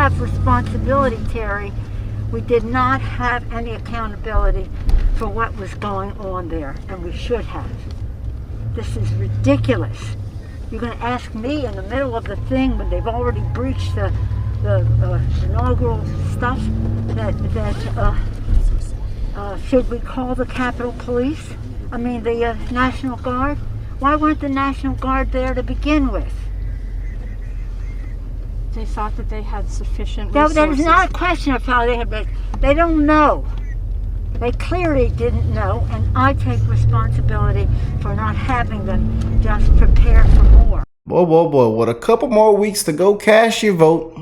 have responsibility, Terry. We did not have any accountability for what was going on there, and we should have. This is ridiculous. You're going to ask me in the middle of the thing when they've already breached the inaugural stuff that should we call the Capitol Police? I mean the National Guard? Why weren't the National Guard there to begin with? They thought that they had sufficient resources. That is not a question of how they had been. They don't know. They clearly didn't know, and I take responsibility for not having them just prepare for more. Boy, with a couple more weeks to go cast your vote,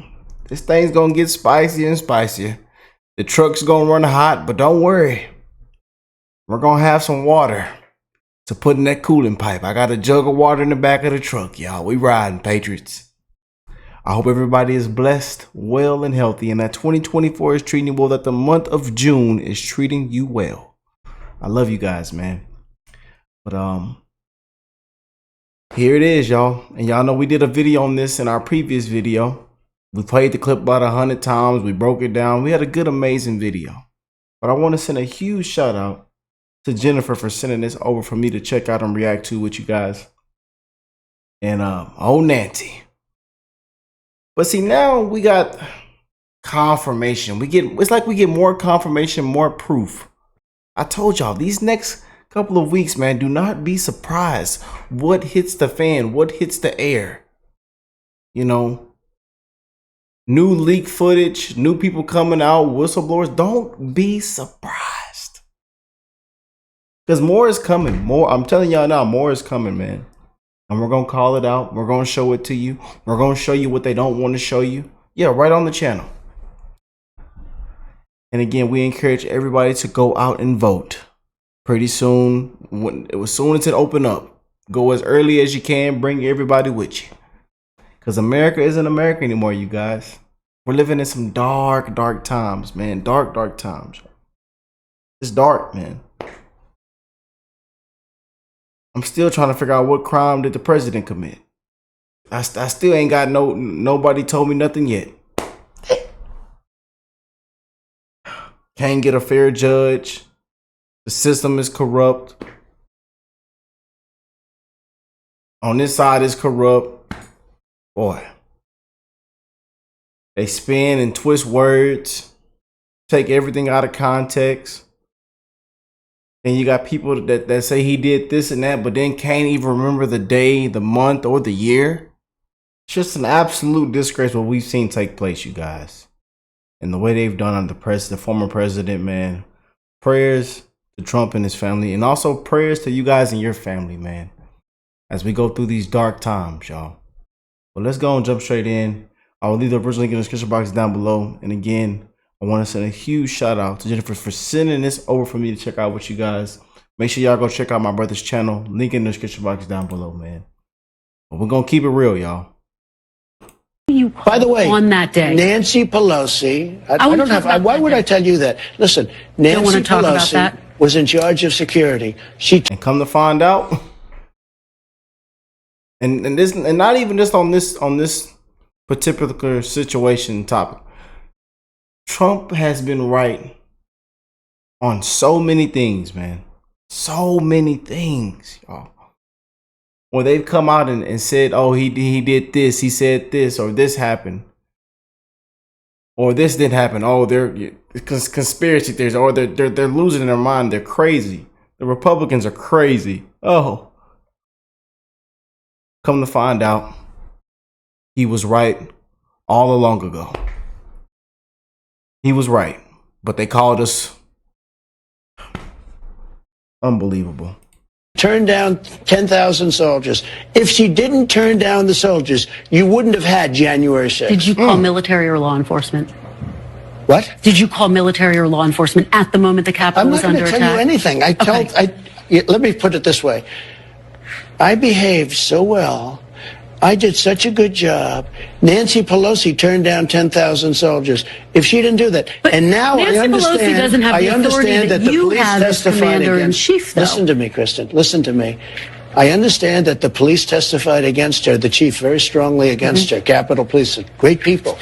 this thing's gonna get spicier and spicier. The truck's gonna run hot, but don't worry. We're gonna have some water to put in that cooling pipe. I got a jug of water in the back of the truck, y'all. We riding, Patriots. I hope everybody is blessed, well, and healthy, and that 2024 is treating you well, that the month of June is treating you well. I love you guys, man. But here it is, y'all. And y'all know we did a video on this in our previous video. We played the clip about 100 times. We broke it down. We had a good, amazing video. But I want to send a huge shout out to Jennifer for sending this over for me to check out and react to with you guys. And oh, Nancy. But see, now we got confirmation. It's like we get more confirmation, more proof. I told y'all, these next couple of weeks, man, do not be surprised what hits the fan, what hits the air. You know, new leak footage, new people coming out, whistleblowers. Don't be surprised. Because more is coming. More, I'm telling y'all now, more is coming, man. And we're going to call it out. We're going to show it to you. We're going to show you what they don't want to show you. Yeah, right on the channel. And again, we encourage everybody to go out and vote. Pretty soon, as soon as it open up, go as early as you can. Bring everybody with you. Because America isn't America anymore, you guys. We're living in some dark, dark times, man. Dark, dark times. It's dark, man. I'm still trying to figure out what crime did the president commit. I still ain't got nobody told me nothing yet. Can't get a fair judge. The system is corrupt. On this side is corrupt. Boy. They spin and twist words. Take everything out of context. And you got people that say he did this and that, but then can't even remember the day, the month, or the year. It's just an absolute disgrace what we've seen take place, you guys. And the way they've done under the former president, man. Prayers to Trump and his family. And also prayers to you guys and your family, man. As we go through these dark times, y'all. But let's go and jump straight in. I will leave the original link in the description box down below. And again, I want to send a huge shout out to Jennifer for sending this over for me to check out with you guys. Make sure y'all go check out my brother's channel. Link in the description box down below, man. But we're going to keep it real, y'all. By the way, on that day, Nancy Pelosi, I don't have, why would I tell you that? Listen, Nancy Pelosi was in charge of security. And come to find out, and not even just on this particular situation topic. Trump has been right on so many things, man. So many things, y'all. When they've come out and said, oh, he did this, he said this, or this happened. Or this didn't happen. Oh, they're conspiracy theories, or they're losing their mind. They're crazy. The Republicans are crazy. Oh. Come to find out, he was right all along ago. He was right, but they called us unbelievable. Turned down 10,000 soldiers. If she didn't turn down the soldiers, you wouldn't have had January 6th. Did you call military or law enforcement? What? Did you call military or law enforcement at the moment the Capitol was under attack? I'm not going to tell you anything. Let me put it this way. I behaved so well. I did such a good job. Nancy Pelosi turned down 10,000 soldiers. If she didn't do that, but and now Nancy I understand. Pelosi doesn't have the authority that you have as commander-in-chief, though. Listen to me, Kristen. Listen to me. I understand that the police testified against her, the chief very strongly against her. Capitol Police, great people.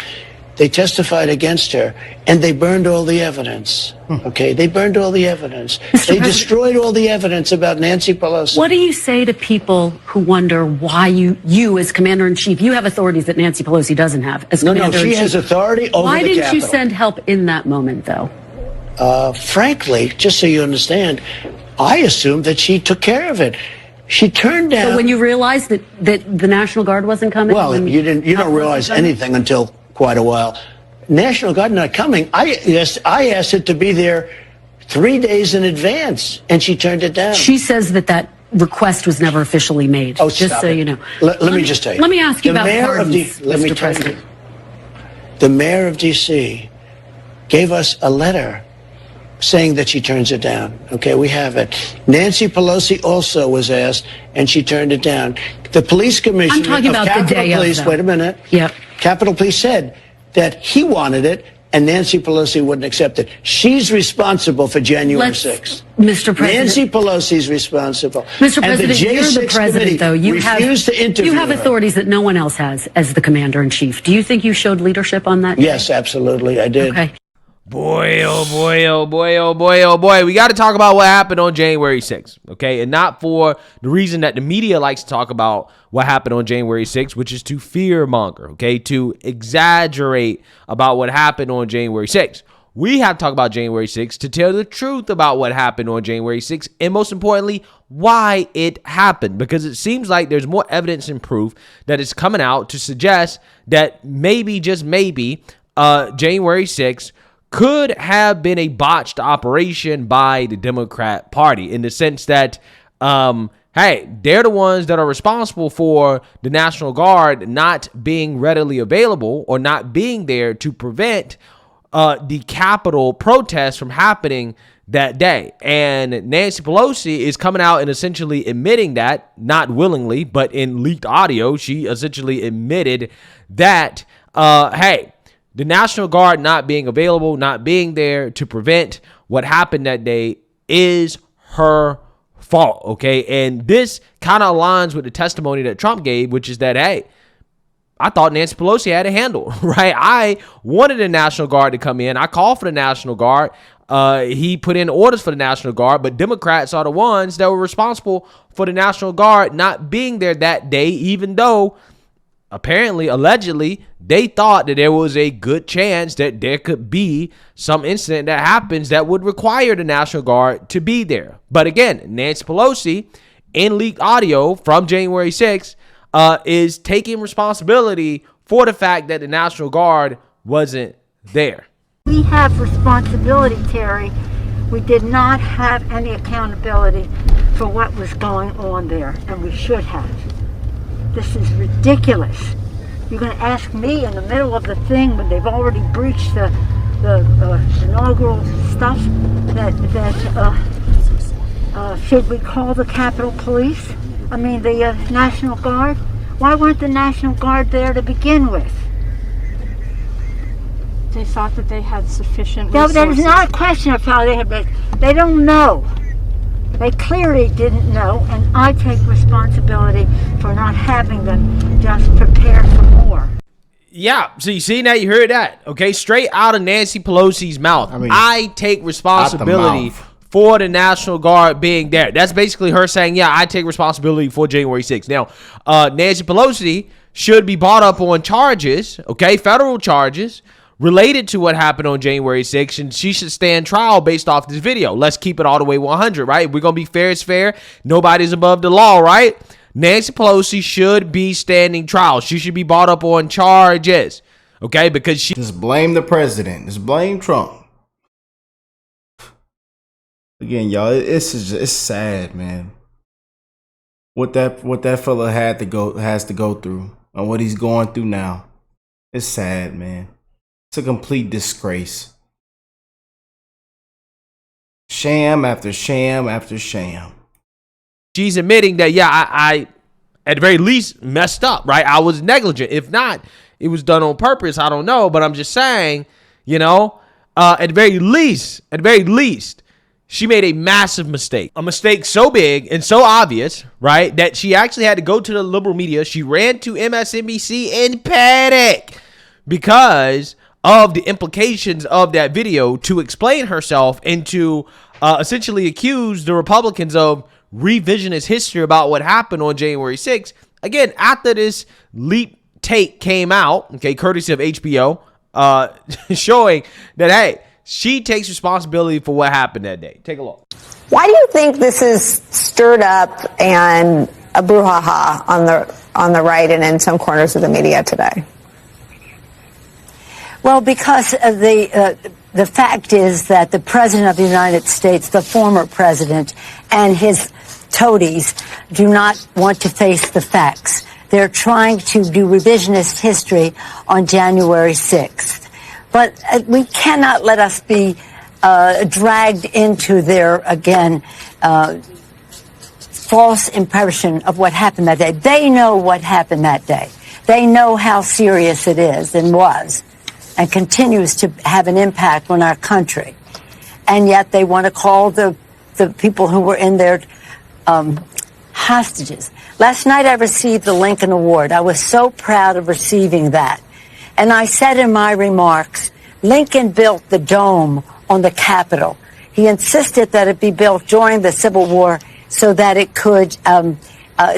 They testified against her, and they burned all the evidence. Okay, they burned all the evidence. They destroyed all the evidence about Nancy Pelosi. What do you say to people who wonder why you as commander-in-chief, you have authorities that Nancy Pelosi doesn't have as commander-in-chief? No, she has authority over Why the didn't Capitol. you send help in that moment, though? Frankly, just so you understand, I assumed that she took care of it. She turned down. So when you realized that the National Guard wasn't coming? Well, you don't realize anything until quite a while. National Guard not coming. I asked it to be there 3 days in advance, and she turned it down. She says that request was never officially made. Oh, just stop so it. you know. Let me just tell you. Let me ask you about pardons, let me Mr. tell you. President. The mayor of D.C. gave us a letter saying that she turns it down. Okay, we have it. Nancy Pelosi also was asked, and she turned it down. The police commissioner I'm talking about Capitol the day Police, of, though. wait a minute. Yep. Capitol Police said that he wanted it, and Nancy Pelosi wouldn't accept it. She's responsible for January 6th. Mr. President. Nancy Pelosi's responsible. Mr. And President, you're the president, though. You have her. authorities that no one else has as the commander-in-chief. Do you think you showed leadership on that day? Yes, absolutely, I did. Okay. Boy, oh boy, oh boy, oh boy, oh boy. We got to talk about what happened on January 6th, okay? And not for the reason that the media likes to talk about what happened on January 6th, which is to fearmonger, okay? To exaggerate about what happened on January 6th. We have to talk about January 6th to tell the truth about what happened on January 6th, and most importantly, why it happened. Because it seems like there's more evidence and proof that is coming out to suggest that maybe, just maybe, January 6th could have been a botched operation by the Democrat Party, in the sense that, hey, they're the ones that are responsible for the National Guard not being readily available or not being there to prevent the Capitol protests from happening that day. And Nancy Pelosi is coming out and essentially admitting that, not willingly, but in leaked audio, she essentially admitted that, hey, the National Guard not being available, not being there to prevent what happened that day is her fault, okay? And this kind of aligns with the testimony that Trump gave, which is that, hey, I thought Nancy Pelosi had a handle, right? I wanted the National Guard to come in. I called for the National Guard. He put in orders for the National Guard, but Democrats are the ones that were responsible for the National Guard not being there that day, even though apparently, allegedly, they thought that there was a good chance that there could be some incident that happens that would require the National Guard to be there. But again, Nancy Pelosi, in leaked audio from January 6th, is taking responsibility for the fact that the National Guard wasn't there. We have responsibility, Terry. We did not have any accountability for what was going on there, and we should have. This is ridiculous. You're going to ask me in the middle of the thing when they've already breached the inaugural stuff that should we call the Capitol Police? I mean the National Guard? Why weren't the National Guard there to begin with? They thought that they had sufficient No, resources. that is not a question of how they had. They don't know. They clearly didn't know, and I take responsibility for not having them just prepare for more. Yeah, so you see, now you heard that, okay? Straight out of Nancy Pelosi's mouth. I take responsibility for the National Guard being there. That's basically her saying, yeah, I take responsibility for January 6th. Now, Nancy Pelosi should be brought up on charges, okay, federal charges, related to what happened on January 6th, and she should stand trial based off this video. Let's keep it all the way 100, right? We're going to be fair as fair. Nobody's above the law, right? Nancy Pelosi should be standing trial. She should be brought up on charges, okay? Because she... Just blame the president. Just blame Trump. Again, y'all, it's sad, man. What that fella has to go through, and what he's going through now. It's sad, man. It's a complete disgrace. Sham after sham after sham. She's admitting that, yeah, I at the very least messed up, right? I was negligent. If not, it was done on purpose. I don't know, but I'm just saying, you know, at the very least, she made a massive mistake. A mistake so big and so obvious, right, that she actually had to go to the liberal media. She ran to MSNBC in panic because of the implications of that video to explain herself and to essentially accuse the Republicans of revisionist history about what happened on January 6th. Again, after this leap take came out, okay, courtesy of HBO, showing that, hey, she takes responsibility for what happened that day. Take a look. Why do you think this is stirred up and a brouhaha on the right and in some corners of the media today? Well, because of the fact is that the President of the United States, the former president, and his toadies do not want to face the facts. They're trying to do revisionist history on January 6th. But we cannot let us be dragged into their, again, false impression of what happened that day. They know what happened that day. They know how serious it is and was and continues to have an impact on our country. And yet they want to call the people who were in there hostages. Last night I received the Lincoln Award. I was so proud of receiving that. And I said in my remarks, Lincoln built the dome on the Capitol. He insisted that it be built during the Civil War so that it could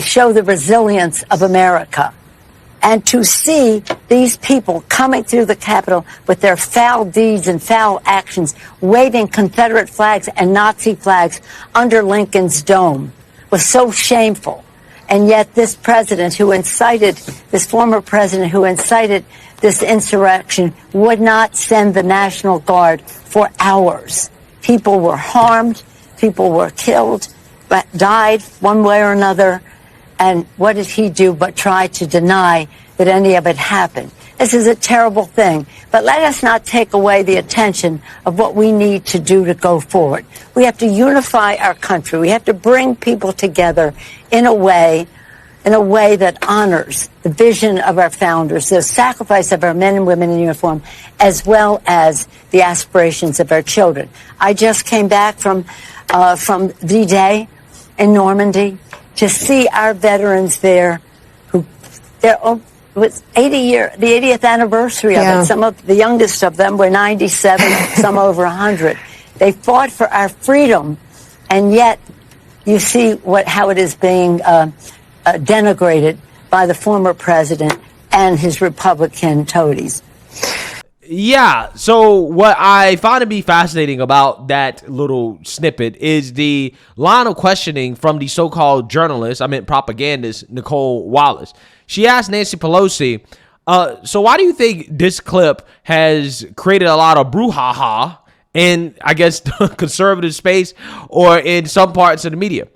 show the resilience of America. And to see these people coming through the Capitol with their foul deeds and foul actions, waving Confederate flags and Nazi flags under Lincoln's dome was so shameful. And yet this president who incited, this former president who incited this insurrection would not send the National Guard for hours. People were harmed, people were killed, but died one way or another. And what did he do but try to deny that any of it happened? This is a terrible thing. But let us not take away the attention of what we need to do to go forward. We have to unify our country. We have to bring people together in a way that honors the vision of our founders, the sacrifice of our men and women in uniform, as well as the aspirations of our children. I just came back from D-Day in Normandy to see our veterans there it was the 80th anniversary of it. Some of the youngest of them were 97, some over 100. They fought for our freedom, and yet you see how it is being denigrated by the former president and his Republican toadies. Yeah, so what I find to be fascinating about that little snippet is the line of questioning from the so-called journalist, propagandist, Nicole Wallace. She asked Nancy Pelosi, so why do you think this clip has created a lot of brouhaha in, I guess, the conservative space or in some parts of the media?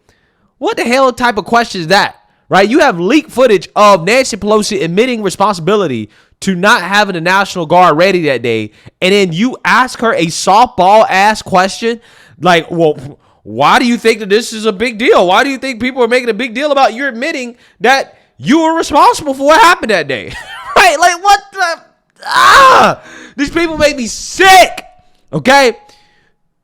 What the hell type of question is that? Right? You have leaked footage of Nancy Pelosi admitting responsibility to not having the National Guard ready that day, and then you ask her a softball-ass question like, well, why do you think that this is a big deal? Why do you think people are making a big deal about you admitting that you were responsible for what happened that day? Right? Like, what the... These people make me sick, okay?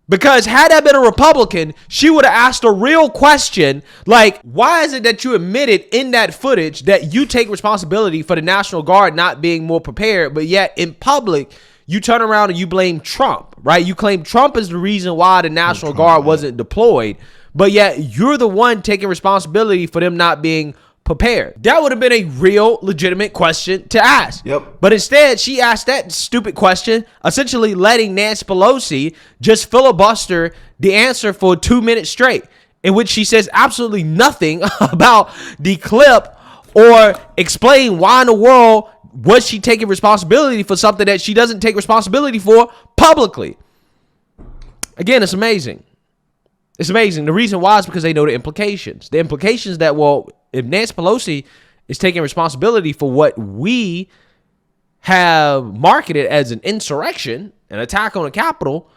Because had that been a Republican, she would have asked a real question like, why is it that you admitted in that footage that you take responsibility for the National Guard not being more prepared, but yet in public, you turn around and you blame Trump, right? You claim Trump is the reason why the National Guard wasn't deployed, but yet you're the one taking responsibility for them not being prepared. That would have been a real legitimate question to ask. Yep. But instead, she asked that stupid question, essentially letting Nancy Pelosi just filibuster the answer for 2 minutes straight, in which she says absolutely nothing about the clip or explain why in the world was she taking responsibility for something that she doesn't take responsibility for publicly. Again, it's amazing. It's amazing. The reason why is because they know the implications. The implications that, well, if Nancy Pelosi is taking responsibility for what we have marketed as an insurrection, an attack on the Capitol,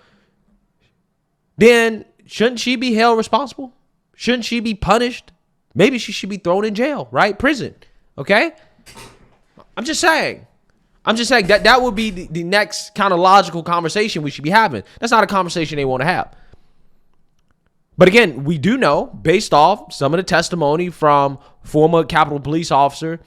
then shouldn't she be held responsible? Shouldn't she be punished? Maybe she should be thrown in jail, right? Prison, okay? I'm just saying that would be the next kind of logical conversation we should be having. That's not a conversation they want to have. But again, we do know, based off some of the testimony from former Capitol Police Officer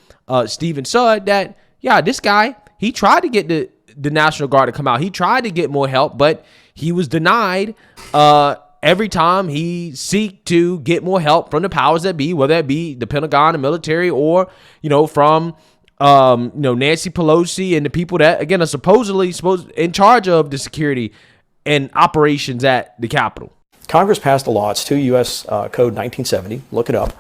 Stephen Sudd, that, yeah, this guy, he tried to get the National Guard to come out. He tried to get more help, but he was denied every time he seeked to get more help from the powers that be, whether it be the Pentagon, the military, or, from Nancy Pelosi and the people that, again, are supposedly in charge of the security and operations at the Capitol. Congress passed a law. It's 2 U.S. Code 1970. Look it up.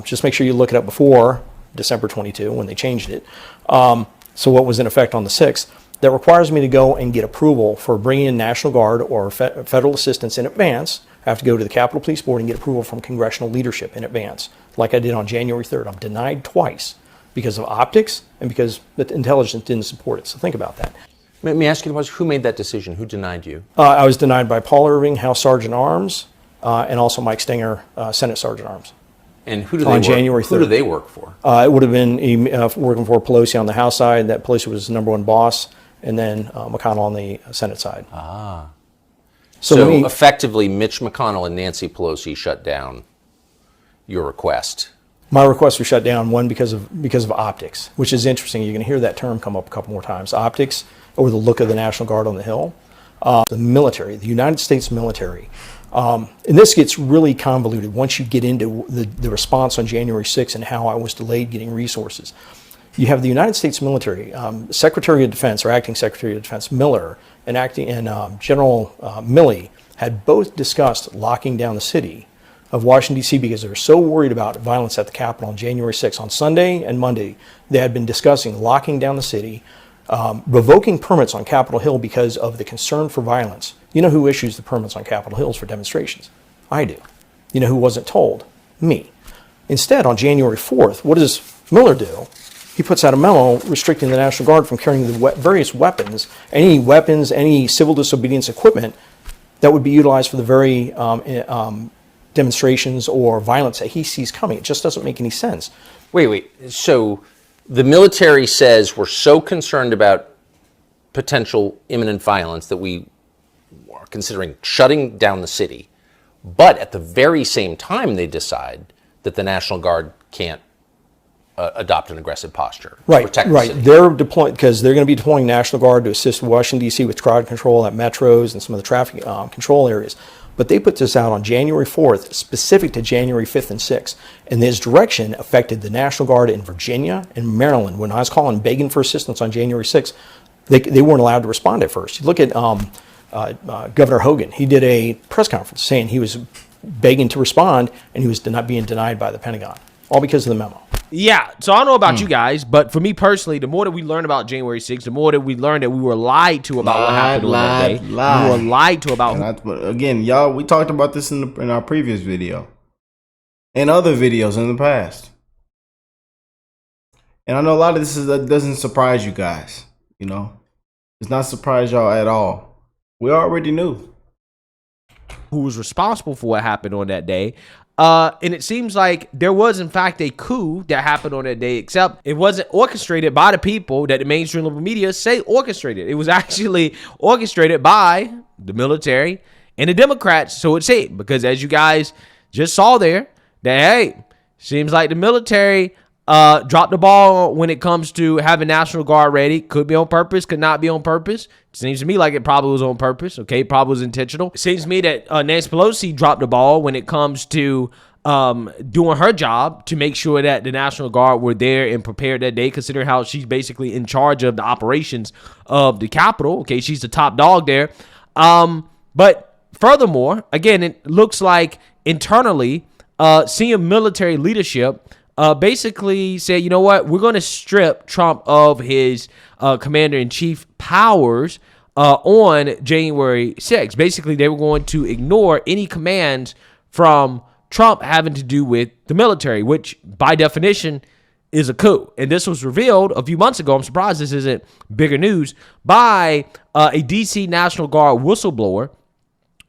Just make sure you look it up before December 22 when they changed it. So what was in effect on the 6th, that requires me to go and get approval for bringing in National Guard or federal assistance in advance. I have to go to the Capitol Police Board and get approval from congressional leadership in advance, like I did on January 3rd. I'm denied twice because of optics and because the intelligence didn't support it. So think about that. Let me ask you the question, who made that decision? Who denied you? I was denied by Paul Irving, House Sergeant at Arms, and also Mike Stenger, Senate Sergeant at Arms. And who do they on work, January 3rd. Who do they work for? It would have been working for Pelosi on the House side. That Pelosi was the number one boss, and then McConnell on the Senate side. Ah. So effectively, Mitch McConnell and Nancy Pelosi shut down your request. My request was shut down, one, because of optics, which is interesting. You're going to hear that term come up a couple more times. Optics, or the look of the National Guard on the Hill. The military, the United States military. And this gets really convoluted once you get into the response on January 6th and how I was delayed getting resources. You have the United States military, Secretary of Defense or Acting Secretary of Defense Miller and General Milley had both discussed locking down the city of Washington, D.C. because they were so worried about violence at the Capitol on January 6th. On Sunday and Monday, they had been discussing locking down the city, revoking permits on Capitol Hill because of the concern for violence. You know who issues the permits on Capitol Hills for demonstrations? I do. You know who wasn't told? Me. Instead, on January 4th, what does Miller do? He puts out a memo restricting the National Guard from carrying the various weapons, any civil disobedience equipment that would be utilized for the very demonstrations or violence that he sees coming. It just doesn't make any sense. Wait. So the military says we're so concerned about potential imminent violence that we are considering shutting down the city, but at the very same time they decide that the National Guard can't adopt an aggressive posture. Right. The city. They're deploying because they're going to be deploying National Guard to assist Washington, D.C. with crowd control at metros and some of the traffic control areas. But they put this out on January 4th, specific to January 5th and 6th. And this direction affected the National Guard in Virginia and Maryland. When I was calling, begging for assistance on January 6th, they weren't allowed to respond at first. You look at Governor Hogan. He did a press conference saying he was begging to respond, and he was being denied by the Pentagon, all because of the memo. Yeah, so I don't know about you guys, but for me personally, the more that we learn about January 6th, the more that we learn that we were lied to about what happened on that day. We were lied to about. Again, y'all, we talked about this in our previous video and other videos in the past. And I know a lot of this doesn't surprise you guys. It's not surprise y'all at all. We already knew who was responsible for what happened on that day. And it seems like there was, in fact, a coup that happened on that day, except it wasn't orchestrated by the people that the mainstream liberal media say orchestrated. It was actually orchestrated by the military and the Democrats, so it's said. Because as you guys just saw there, that, hey, seems like the military dropped the ball when it comes to having National Guard ready. Could be on purpose, could not be on purpose. It seems to me like it probably was on purpose. Okay, probably was intentional. It seems to me that Nancy Pelosi dropped the ball when it comes to doing her job to make sure that the National Guard were there and prepared that day, considering how she's basically in charge of the operations of the Capitol. Okay, she's the top dog there. But furthermore, again, it looks like internally, senior military leadership basically said, you know what, we're going to strip Trump of his commander-in-chief powers on January 6th. Basically, they were going to ignore any commands from Trump having to do with the military, which by definition is a coup. And this was revealed a few months ago. I'm surprised this isn't bigger news, by a DC National Guard whistleblower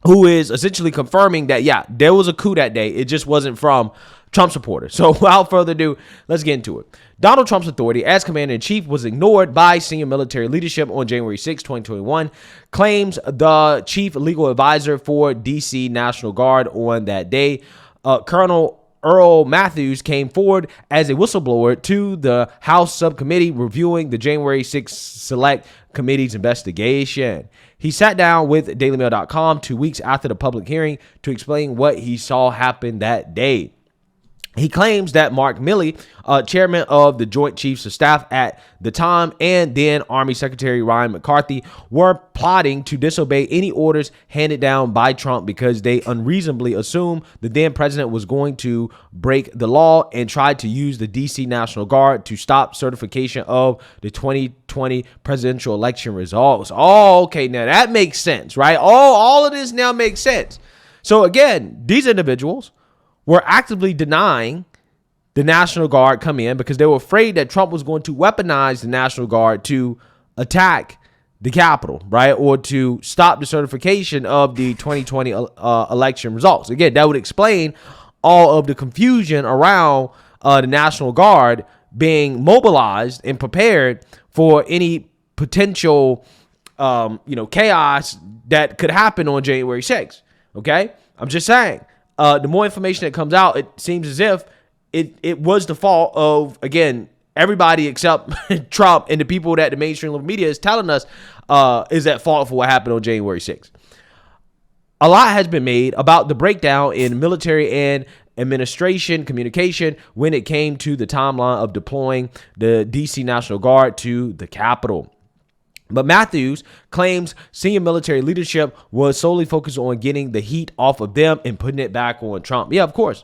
who is essentially confirming that, yeah, there was a coup that day. It just wasn't from Trump supporters. So without further ado, let's get into it. Donald Trump's authority as commander-in-chief was ignored by senior military leadership on January 6, 2021, claims the chief legal advisor for DC National Guard on that day. Colonel Earl Matthews came forward as a whistleblower to the House subcommittee reviewing the January 6th Select Committee's investigation. He sat down with DailyMail.com 2 weeks after the public hearing to explain what he saw happen that day. He claims that Mark Milley, chairman of the Joint Chiefs of Staff at the time, and then Army Secretary Ryan McCarthy were plotting to disobey any orders handed down by Trump because they unreasonably assumed the then president was going to break the law and tried to use the D.C. National Guard to stop certification of the 2020 presidential election results. Oh, okay, now that makes sense, right? All of this now makes sense. So again, these individuals were actively denying the National Guard come in because they were afraid that Trump was going to weaponize the National Guard to attack the Capitol, right? Or to stop the certification of the 2020 election results. Again, that would explain all of the confusion around the National Guard being mobilized and prepared for any potential, chaos that could happen on January 6th. Okay? I'm just saying. The more information that comes out, it seems as if it was the fault of, again, everybody except Trump and the people that the mainstream media is telling us is at fault for what happened on January 6th. A lot has been made about the breakdown in military and administration communication when it came to the timeline of deploying the D.C. National Guard to the Capitol. But Matthews claims senior military leadership was solely focused on getting the heat off of them and putting it back on Trump. Yeah, of course.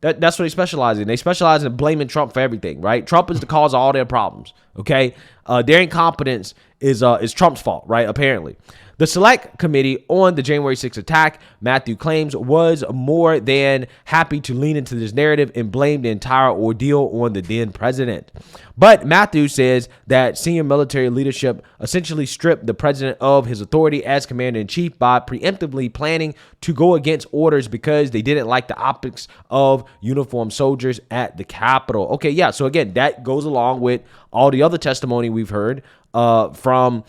That's what they specialize in. They specialize in blaming Trump for everything, right? Trump is the cause of all their problems, okay? Their incompetence is Trump's fault, right? Apparently. The Select Committee on the January 6th attack, Matthew claims, was more than happy to lean into this narrative and blame the entire ordeal on the then president. But Matthew says that senior military leadership essentially stripped the president of his authority as commander-in-chief by preemptively planning to go against orders because they didn't like the optics of uniformed soldiers at the Capitol. Okay, yeah, so again, that goes along with all the other testimony we've heard from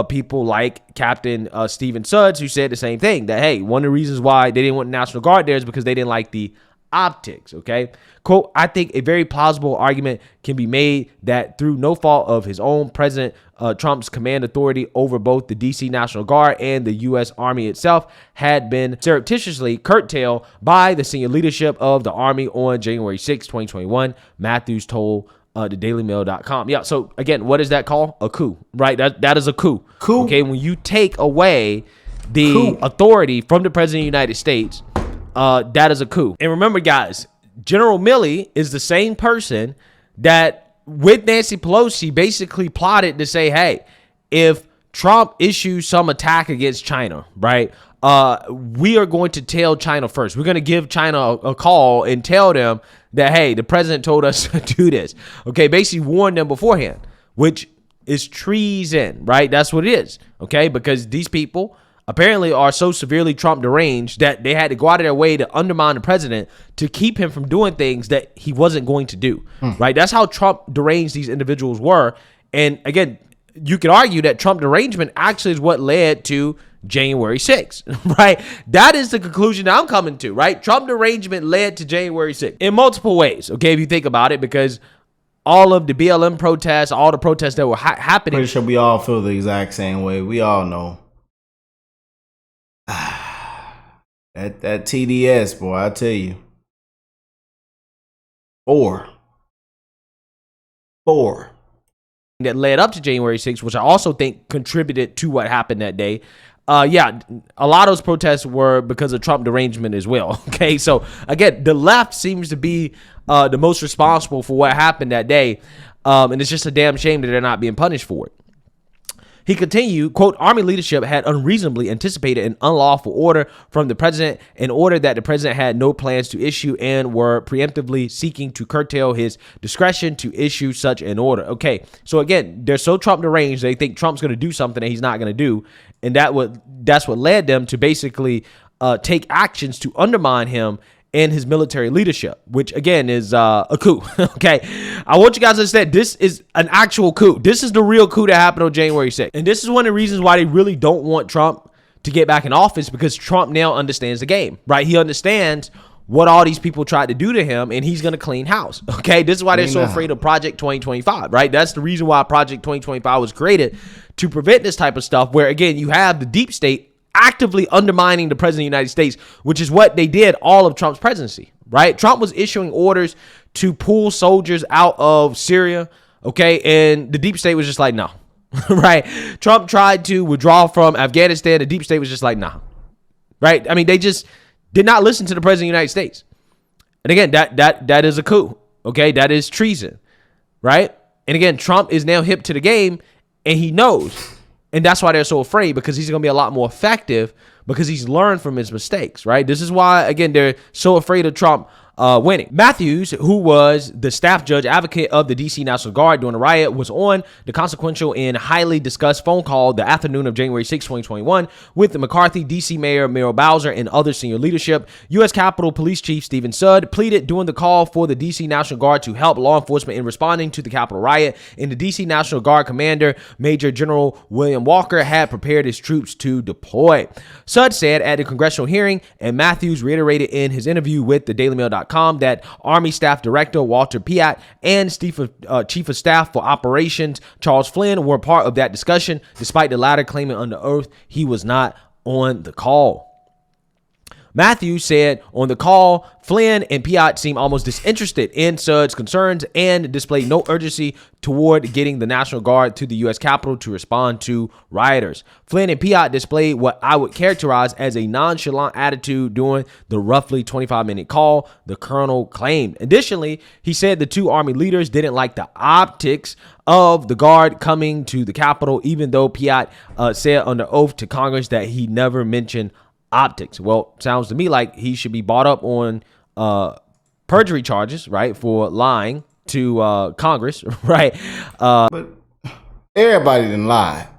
people like Captain Stephen Sudds, who said the same thing, that, hey, one of the reasons why they didn't want the National Guard there is because they didn't like the optics, okay? Quote, I think a very plausible argument can be made that through no fault of his own, President Trump's command authority over both the D.C. National Guard and the U.S. Army itself had been surreptitiously curtailed by the senior leadership of the Army on January 6, 2021, Matthews told the dailymail.com. Yeah, so again, what is that called? A coup, right? That is a coup. Okay, when you take away the authority from the president of the United States, that is a coup. And remember, guys, General Milley is the same person that with Nancy Pelosi basically plotted to say, hey, if Trump issues some attack against China, right, we are going to tell China first. We're going to give China a call and tell them that, hey, the president told us to do this. Okay, basically warn them beforehand, which is treason, right? That's what it is, okay? Because these people apparently are so severely Trump deranged that they had to go out of their way to undermine the president to keep him from doing things that he wasn't going to do, right? That's how Trump deranged these individuals were. And again, you could argue that Trump derangement actually is what led to January 6th, right? That is the conclusion that I'm coming to, right? Trump derangement led to January 6th in multiple ways, okay, if you think about it, because all of the BLM protests, all the protests that were happening. Pretty sure we all feel the exact same way. We all know. That TDS, boy, I tell you. Four. That led up to January 6th, which I also think contributed to what happened that day. Yeah, a lot of those protests were because of Trump derangement as well. Okay, so again, the left seems to be the most responsible for what happened that day, and it's just a damn shame that they're not being punished for it. He continued, quote, Army leadership had unreasonably anticipated an unlawful order from the president, an order that the president had no plans to issue, and were preemptively seeking to curtail his discretion to issue such an order. Okay, so again, they're so Trump deranged, they think Trump's going to do something that he's not going to do, and that's what led them to basically take actions to undermine him and his military leadership, which again is a coup. Okay, I want you guys to understand this is an actual coup. This is the real coup that happened on January 6th. And this is one of the reasons why they really don't want Trump to get back in office, because Trump now understands the game, right? He understands what all these people tried to do to him, and he's going to clean house. Okay, this is why they're so afraid of Project 2025, right? That's the reason why Project 2025 was created, to prevent this type of stuff, where again you have the deep state actively undermining the president of the United States, which is what they did all of Trump's presidency, right? Trump was issuing orders to pull soldiers out of Syria, okay, and the deep state was just like, no. Right? Trump tried to withdraw from Afghanistan. The deep state was just like, nah. Right? I mean, they just did not listen to the president of the United States. And again, that is a coup. Okay? That is treason. Right? And again, Trump is now hip to the game, and he knows. And that's why they're so afraid, because he's going to be a lot more effective, because he's learned from his mistakes. Right? This is why, again, they're so afraid of Trump winning. Matthews, who was the staff judge advocate of the DC National Guard during the riot, was on the consequential and highly discussed phone call the afternoon of January 6, 2021 with the McCarthy, DC Mayor Muriel Bowser, and other senior leadership. U.S. Capitol Police Chief Stephen Sudd pleaded during the call for the DC National Guard to help law enforcement in responding to the Capitol riot, and the DC National Guard commander, Major General William Walker, had prepared his troops to deploy. Sudd said at the congressional hearing, and Matthews reiterated in his interview with the DailyMail.com, that Army Staff Director Walter Piatt and Chief of Staff for Operations Charles Flynn were part of that discussion, despite the latter claiming under oath he was not on the call. Matthews said on the call, Flynn and Piatt seemed almost disinterested in Sudd's concerns and displayed no urgency toward getting the National Guard to the U.S. Capitol to respond to rioters. Flynn and Piatt displayed what I would characterize as a nonchalant attitude during the roughly 25-minute call, the colonel claimed. Additionally, he said the two Army leaders didn't like the optics of the Guard coming to the Capitol, even though Piatt said under oath to Congress that he never mentioned optics. Well, sounds to me like he should be brought up on perjury charges, right, for lying to Congress, right? But everybody didn't lie.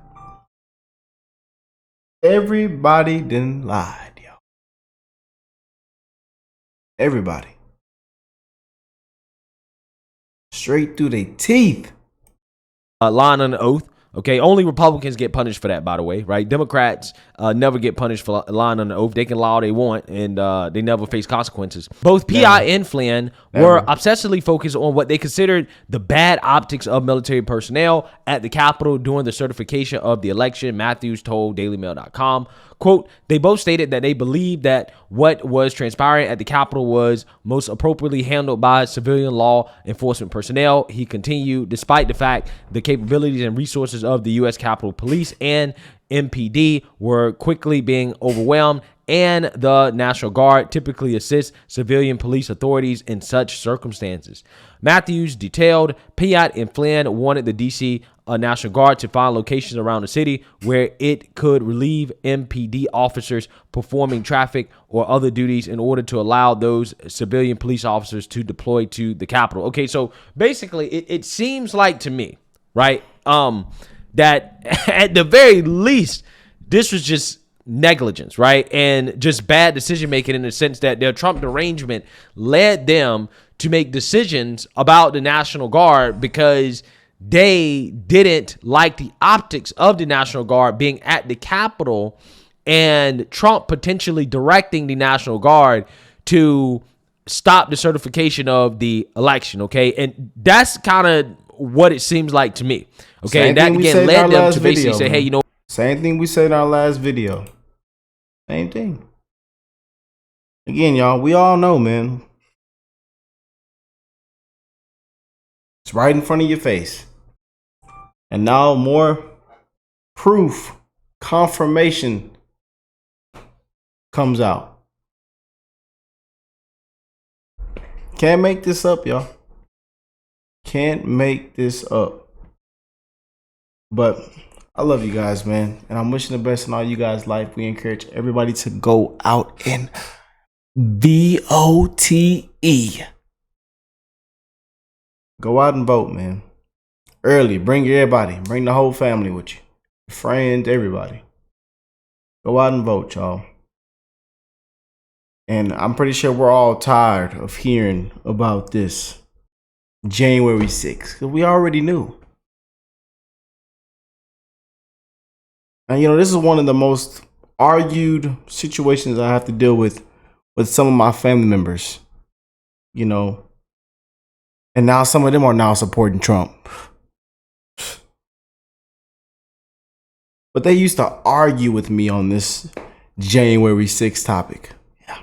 Everybody didn't lie, yo. Everybody. Straight through their teeth. Lying on the oath. Okay, only Republicans get punished for that, by the way, right? Democrats never get punished for lying on the oath. They can lie all they want, and they never face consequences. Both Piatt and Flynn were obsessively focused on what they considered the bad optics of military personnel at the Capitol during the certification of the election, Matthews told DailyMail.com. Quote, they both stated that they believed that what was transpiring at the Capitol was most appropriately handled by civilian law enforcement personnel. He continued, despite the fact the capabilities and resources of the U.S. Capitol Police and MPD were quickly being overwhelmed, and the National Guard typically assists civilian police authorities in such circumstances. Matthews detailed Piatt and Flynn wanted the D.C. National Guard to find locations around the city where it could relieve MPD officers performing traffic or other duties in order to allow those civilian police officers to deploy to the Capitol. Okay, so basically it seems like to me, right, that at the very least, this was just negligence, right? And just bad decision making, in the sense that their Trump derangement led them to make decisions about the National Guard because they didn't like the optics of the National Guard being at the Capitol, and Trump potentially directing the National Guard to stop the certification of the election. Okay, and that's kind of what it seems like to me. Okay, and that again led them to basically say, hey, you know, same thing we said in our last video. Same thing. Again, y'all, we all know, man. It's right in front of your face. And now more proof, confirmation comes out. Can't make this up, y'all. Can't make this up. But I love you guys, man. And I'm wishing the best in all you guys' life. We encourage everybody to go out and VOTE. Go out and vote, man. Early. Bring everybody. Bring the whole family with you. Friends, everybody. Go out and vote, y'all. And I'm pretty sure we're all tired of hearing about this January 6th. Because we already knew. And, you know, this is one of the most argued situations I have to deal with with some of my family members, you know, and now some of them are now supporting Trump. But they used to argue with me on this January 6th topic. Yeah.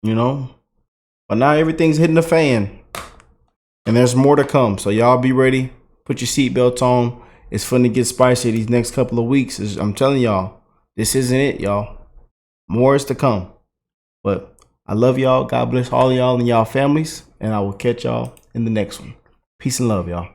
You know? But now everything's hitting the fan. And there's more to come. So y'all be ready. Put your seatbelts on. It's finna get spicy these next couple of weeks. I'm telling y'all, this isn't it, y'all. More is to come. But I love y'all. God bless all of y'all and y'all families. And I will catch y'all in the next one. Peace and love, y'all.